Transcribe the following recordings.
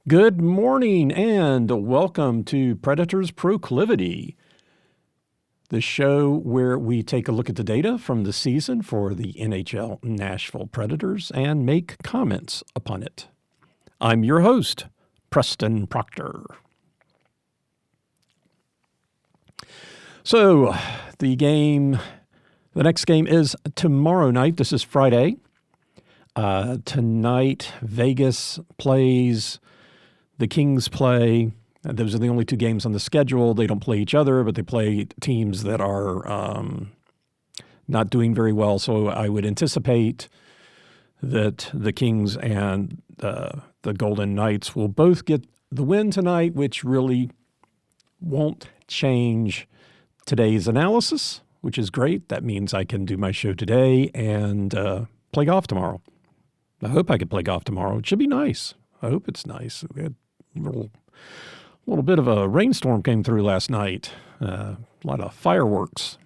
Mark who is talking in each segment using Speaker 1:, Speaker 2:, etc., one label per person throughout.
Speaker 1: Good morning and welcome to Predators Proclivity, the show where we take a look at the data from the season for the NHL Nashville Predators and make comments upon it. I'm your host, Preston Proctor. So the next game is tomorrow night. This is Friday. Tonight, Vegas plays. The Kings play. Those are the only two games on the schedule. They don't play each other, but they play teams that are not doing very well. So I would anticipate that the Kings and the Golden Knights will both get the win tonight, which really won't change today's analysis, which is great. That means I can do my show today and play golf tomorrow. I hope I can play golf tomorrow. It should be nice. I hope it's nice. We had a little bit of a rainstorm came through last night. A lot of fireworks.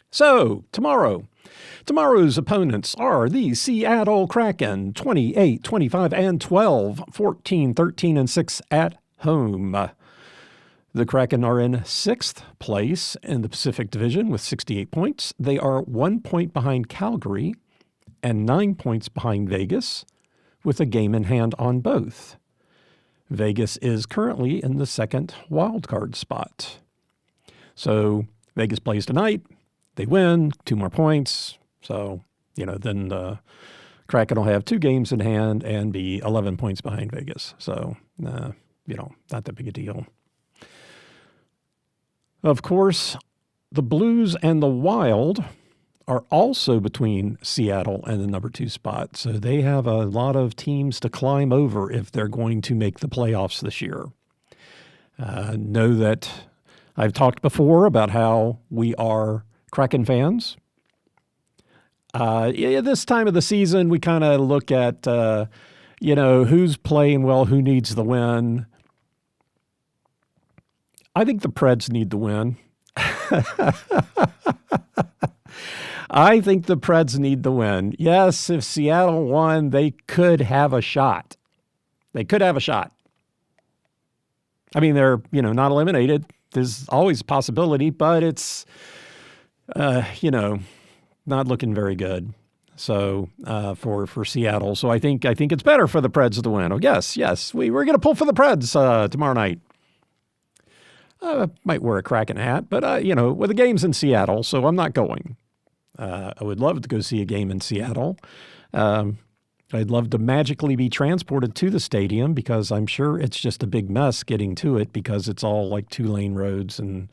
Speaker 1: So, tomorrow's opponents are the Seattle Kraken, 28, 25, and 12, 14, 13, and 6 at home. The Kraken are in 6th place in the Pacific Division with 68 points. They are 1 point behind Calgary and 9 points behind Vegas, with a game in hand on both. Vegas is currently in the second wildcard spot. So Vegas plays tonight. They win, 2 more points. So, then the Kraken will have 2 games in hand and be 11 points behind Vegas. So, not that big a deal. Of course, the Blues and the Wild are also between Seattle and the number 2 spot. So they have a lot of teams to climb over if they're going to make the playoffs this year. Know that I've talked before about how we are Kraken fans. This time of the season, we kind of look at, who's playing well, who needs the win. I think the Preds need the win. I think the Preds need the win. Yes, if Seattle won, they could have a shot. I mean, they're, not eliminated. There's always a possibility, but it's, not looking very good. So, for Seattle. So I think it's better for the Preds to win. Oh, yes. We're going to pull for the Preds tomorrow night. I might wear a Kraken hat, but, well, the game's in Seattle, so I'm not going. I would love to go see a game in Seattle. I'd love to magically be transported to the stadium because I'm sure it's just a big mess getting to it because it's all like 2-lane roads. And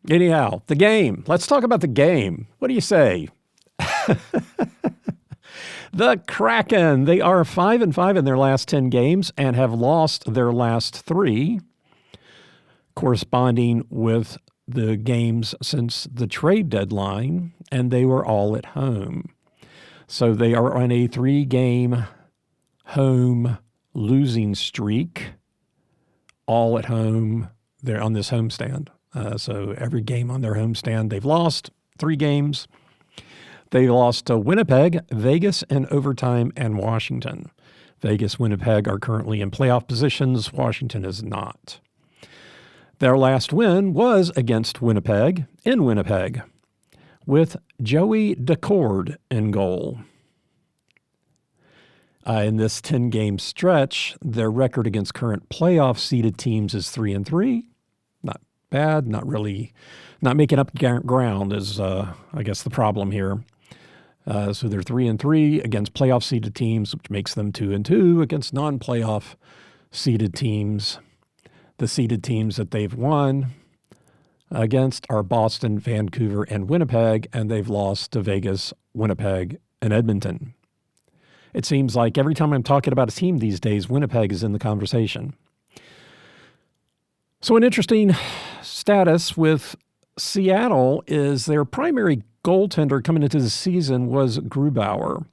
Speaker 1: anyhow, the game. Let's talk about the game. What do you say? The Kraken, they are 5-5 in their last 10 games and have lost their last 3, corresponding with the games since the trade deadline, and they were all at home. So they are on a 3-game home losing streak, all at home. They're on this homestand. So every game on their homestand, they've lost 3 games. They lost to Winnipeg, Vegas in overtime, and Washington. Vegas, Winnipeg are currently in playoff positions. Washington is not. Their last win was against Winnipeg, in Winnipeg, with Joey Decord in goal. In this 10-game stretch, their record against current playoff-seeded teams is 3-3. Not bad, not making up ground is, I guess, the problem here. So they're 3-3 against playoff-seeded teams, which makes them 2-2 against non-playoff-seeded teams. The seeded teams that they've won against are Boston, Vancouver, and Winnipeg, and they've lost to Vegas, Winnipeg, and Edmonton. It seems like every time I'm talking about a team these days, Winnipeg is in the conversation. So an interesting status with Seattle is their primary goaltender coming into the season was Grubauer.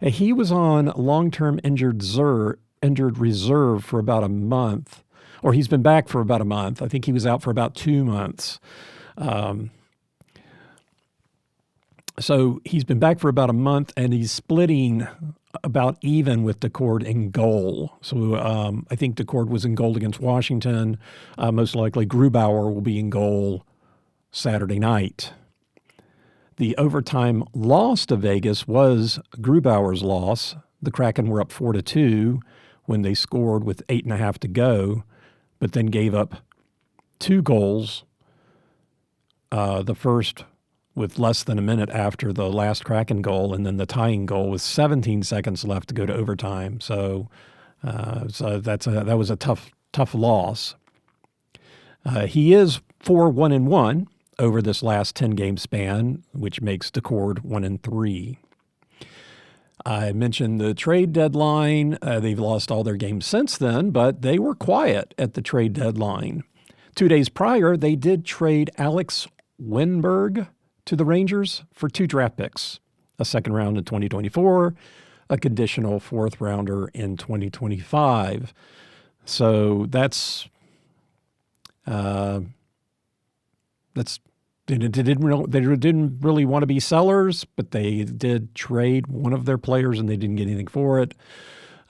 Speaker 1: He was on long-term injured reserve for about a month. Or he's been back for about a month. I think he was out for about 2 months. So he's been back for about a month, and he's splitting about even with Decord in goal. So I think Decord was in goal against Washington. Most likely Grubauer will be in goal Saturday night. The overtime loss to Vegas was Grubauer's loss. The Kraken were up 4-2 when they scored with 8.5 to go, but then gave up 2 goals. The first with less than a minute after the last Kraken goal, and then the tying goal with 17 seconds left to go to overtime. So that was a tough loss. He is 4-1-1 over this last 10-game span, which makes Decord 1-3. I mentioned the trade deadline. They've lost all their games since then, but they were quiet at the trade deadline. 2 days prior, they did trade Alex Winberg to the Rangers for 2 draft picks, a second round in 2024, a conditional 4th rounder in 2025. So they didn't really want to be sellers, but they did trade one of their players and they didn't get anything for it.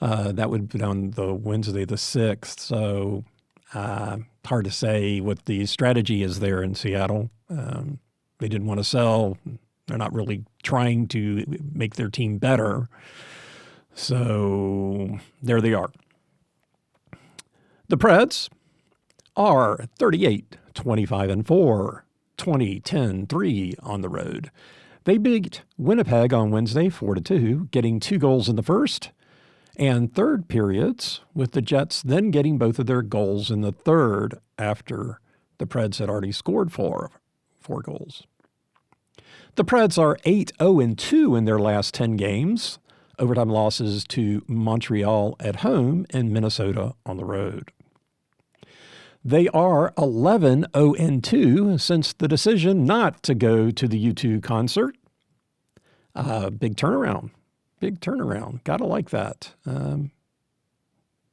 Speaker 1: That would be on the Wednesday the 6th. So hard to say what the strategy is there in Seattle. They didn't want to sell. They're not really trying to make their team better. So there they are. The Preds are 38-25-4, 20-10-3 on the road. They beat Winnipeg on Wednesday 4-2, getting 2 goals in the first and third periods, with the Jets then getting both of their goals in the third after the Preds had already scored 4 goals. The Preds are 8-0-2 in their last 10 games, overtime losses to Montreal at home and Minnesota on the road. They are 11-0-2 since the decision not to go to the U2 concert. Big turnaround. Gotta like that. I'm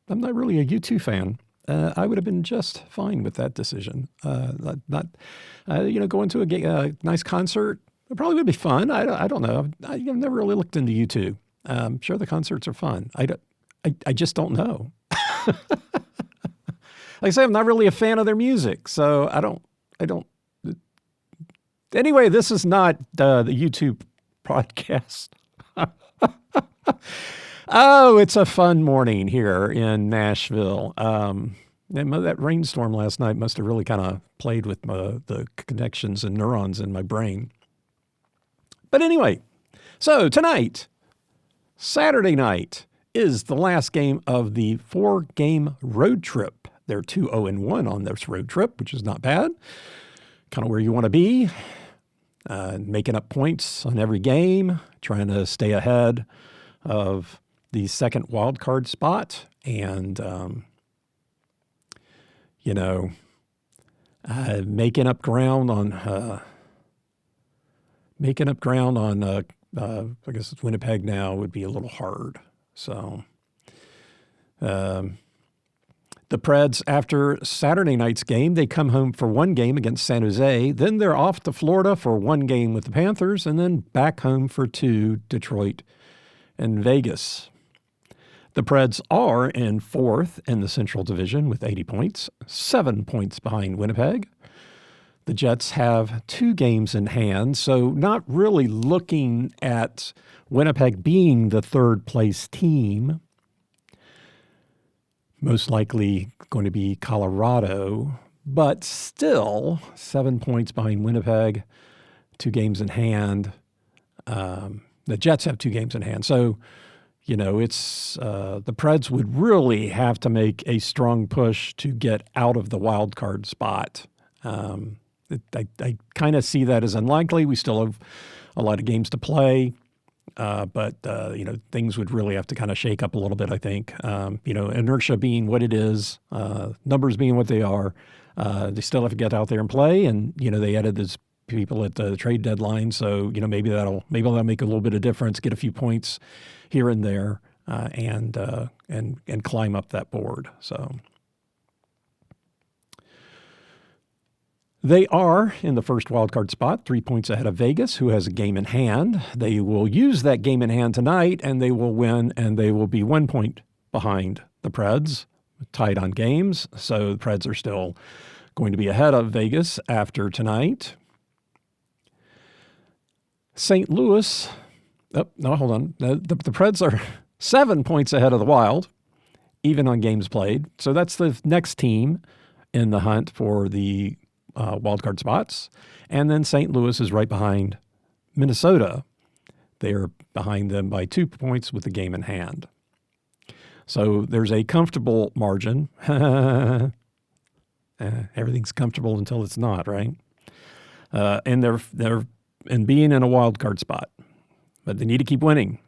Speaker 1: not really a U2 fan. I would have been just fine with that decision. Going to a nice concert, it probably would be fun. I don't know. I've never really looked into U2. I'm sure the concerts are fun. I just don't know. Like I say, I'm not really a fan of their music, so I don't. Anyway, this is not the YouTube podcast. Oh, it's a fun morning here in Nashville. That rainstorm last night must have really kind of played with the connections and neurons in my brain. But anyway, so tonight, Saturday night, is the last game of the 4-game road trip. They're 2-0-1 on this road trip, which is not bad. Kind of where you want to be, making up points on every game, trying to stay ahead of the second wild card spot, and making up ground on. I guess it's Winnipeg now would be a little hard. So. The Preds, after Saturday night's game, they come home for 1 game against San Jose. Then they're off to Florida for 1 game with the Panthers, and then back home for 2, Detroit and Vegas. The Preds are in 4th in the Central Division with 80 points, 7 points behind Winnipeg. The Jets have 2 games in hand, so not really looking at Winnipeg being the third-place team. Most likely going to be Colorado, but still 7 points behind Winnipeg, 2 games in hand. The Jets have 2 games in hand. So, it's the Preds would really have to make a strong push to get out of the wild card spot. I kind of see that as unlikely. We still have a lot of games to play. But things would really have to kind of shake up a little bit, I think. Inertia being what it is, numbers being what they are, they still have to get out there and play. And, they added these people at the trade deadline. So, maybe that'll make a little bit of difference, get a few points here and there, and climb up that board. So They are in the first wildcard spot, 3 points ahead of Vegas, who has a game in hand. They will use that game in hand tonight, and they will win, and they will be 1 point behind the Preds, tied on games. So the Preds are still going to be ahead of Vegas after tonight. St. Louis, hold on. The Preds are 7 points ahead of the Wild, even on games played. So that's the next team in the hunt for the wildcard spots. And then St. Louis is right behind Minnesota. They are behind them by 2 points with the game in hand. So there's a comfortable margin. Everything's comfortable until it's not, right? And they're being in a wildcard spot, but they need to keep winning.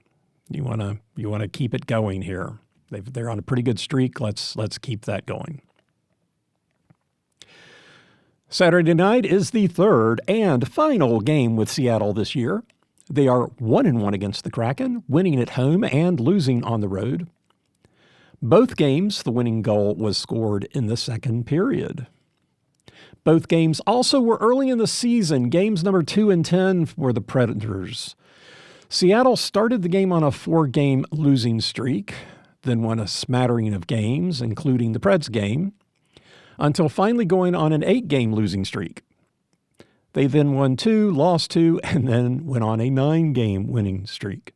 Speaker 1: You want to keep it going here. They're on a pretty good streak. Let's keep that going. Saturday night is the third and final game with Seattle this year. They are 1-1 against the Kraken, winning at home and losing on the road. Both games, the winning goal was scored in the second period. Both games also were early in the season. Games number 2 and 10 were the Predators. Seattle started the game on a 4-game losing streak, then won a smattering of games, including the Preds game, until finally going on an 8-game losing streak. They then won 2, lost 2, and then went on a 9-game winning streak.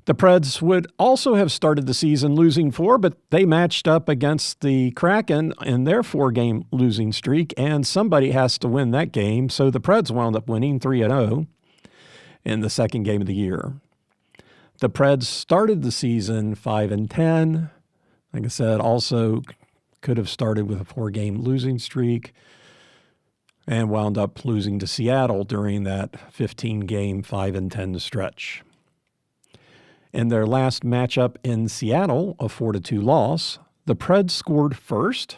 Speaker 1: The Preds would also have started the season losing 4, but they matched up against the Kraken in their 4-game losing streak, and somebody has to win that game, so the Preds wound up winning 3-0 in the second game of the year. The Preds started the season 5-10. Like I said, also could have started with a 4-game losing streak and wound up losing to Seattle during that 15-game 5-10 stretch. In their last matchup in Seattle, a 4-2 loss, the Preds scored first.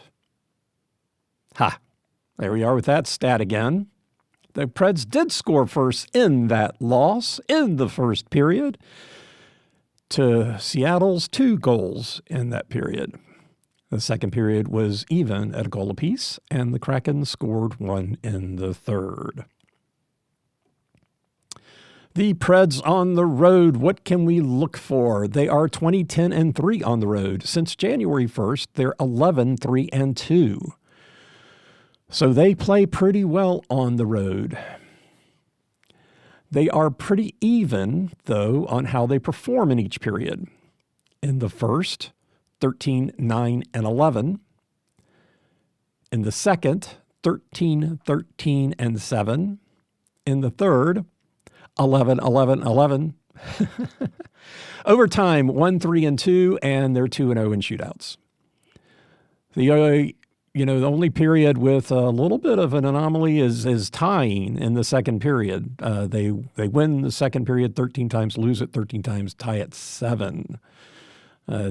Speaker 1: There we are with that stat again. The Preds did score first in that loss in the first period to Seattle's 2 goals in that period. The second period was even at a goal apiece, and the Kraken scored 1 in the third. The Preds on the road, what can we look for? They are 20-10-3 on the road. Since January 1st, they're 11-3-2. So they play pretty well on the road. They are pretty even, though, on how they perform in each period. In the first, 13-9-11. In the second, 13-13-7. In the third, 11-11-11. Overtime, 1-3-2, and they're 2-0 in shootouts. The only period with a little bit of an anomaly is tying in the second period. They win the second period 13 times, lose it 13 times, tie it 7.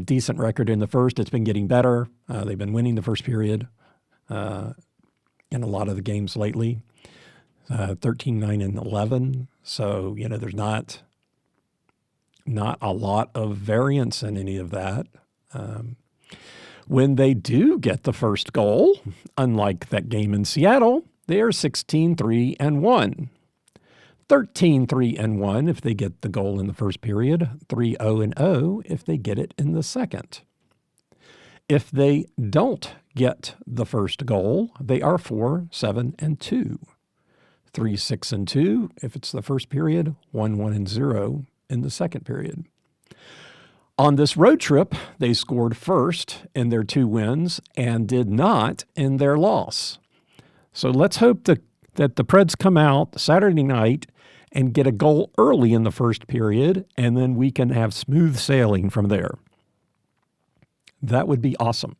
Speaker 1: Decent record in the first. It's been getting better. They've been winning the first period in a lot of the games lately. 13-9-11. So, there's not a lot of variance in any of that. When they do get the first goal, unlike that game in Seattle, they are 16-3-1. 13-3-1 if they get the goal in the first period, 3-0-0 if they get it in the second. If they don't get the first goal, they are 4-7-2. 3-6-2 if it's the first period, 1-1-0 in the second period. On this road trip, they scored first in their 2 wins and did not in their loss. So let's hope that the Preds come out Saturday night and get a goal early in the first period, and then we can have smooth sailing from there. That would be awesome.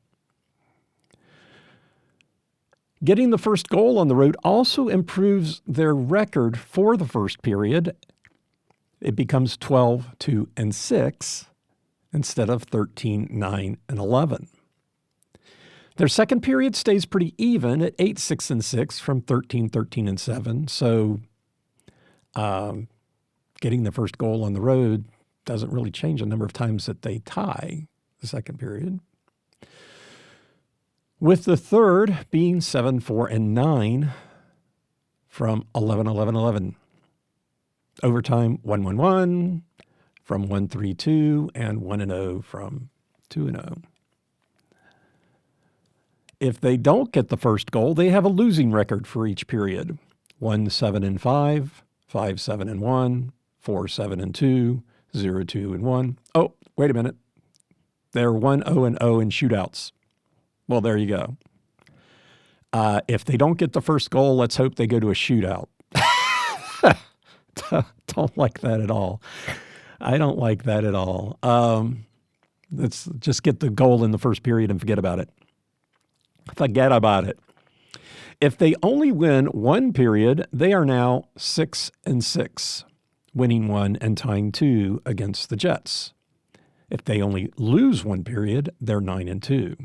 Speaker 1: Getting the first goal on the road also improves their record for the first period. It becomes 12-2-6 instead of 13-9-11. Their second period stays pretty even at 8-6-6 from 13-13-7. So getting the first goal on the road doesn't really change the number of times that they tie the second period. with the third being 7, 4, and 9 from 11, 11, 11. Overtime, 1, 1, 1 from 1, 3, 2, and 1 and 0 from 2 and 0. If they don't get the first goal, they have a losing record for each period. 1, 7, and 5, 5, 7, and 1, 4, 7, and 2, 0, 2, and 1. Oh, wait a minute. They're 1, 0, and 0 in shootouts. Well, there you go. If they don't get the first goal, let's hope they go to a shootout. Don't like that at all. I don't like that at all. Let's just get the goal in the first period and forget about it. Forget about it. If they only win one period, they are now 6 and 6, winning 1 and tying 2 against the Jets. If they only lose one period, they're 9 and 2.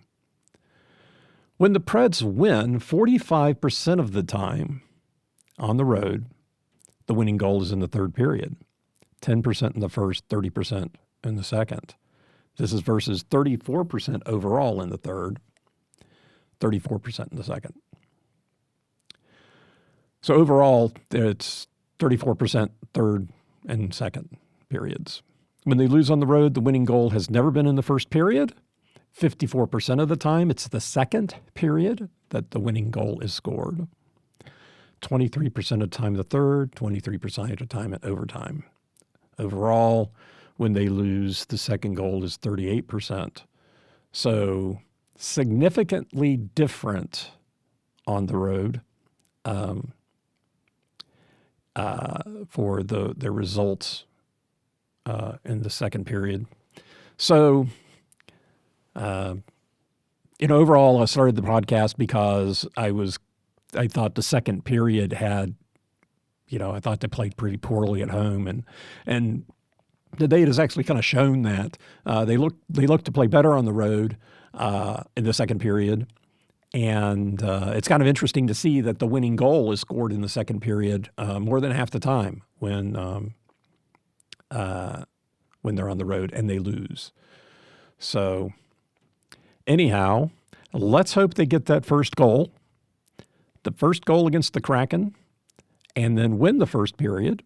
Speaker 1: When the Preds win 45% of the time on the road, the winning goal is in the third period. 10% in the first, 30% in the second. This is versus 34% overall in the third, 34% in the second. So overall, it's 34% third and second periods. When they lose on the road, the winning goal has never been in the first period. 54% of the time, it's the second period that the winning goal is scored. 23% of the time the third, 23% of the time at overtime. Overall, when they lose, the second goal is 38%. So significantly different on the road for the results in the second period. So, overall, I started the podcast because I thought the second period had, I thought they played pretty poorly at home, and the data has actually kind of shown that they look to play better on the road in the second period, and it's kind of interesting to see that the winning goal is scored in the second period more than half the time when they're on the road and they lose. So anyhow, let's hope they get that first goal. The first goal against the Kraken, and then win the first period,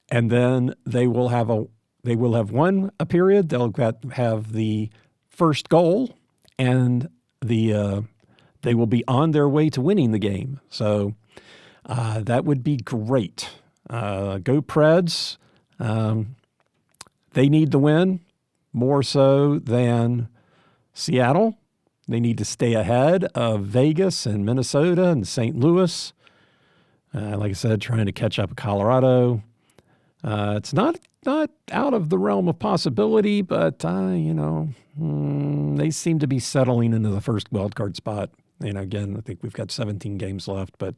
Speaker 1: and then they will have won a period. They'll have the first goal, and they will be on their way to winning the game. So that would be great. Go Preds! They need the win more so than Seattle. They need to stay ahead of Vegas and Minnesota and St. Louis. Like I said, trying to catch up with Colorado. It's not out of the realm of possibility, but, they seem to be settling into the first wildcard spot. And again, I think we've got 17 games left, but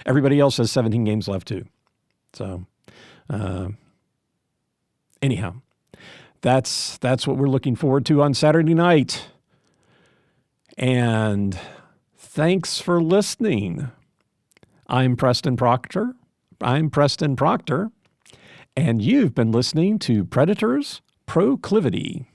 Speaker 1: everybody else has 17 games left too. So, anyhow, that's what we're looking forward to on Saturday night. And thanks for listening. I'm Preston Proctor, and you've been listening to Predators Proclivity.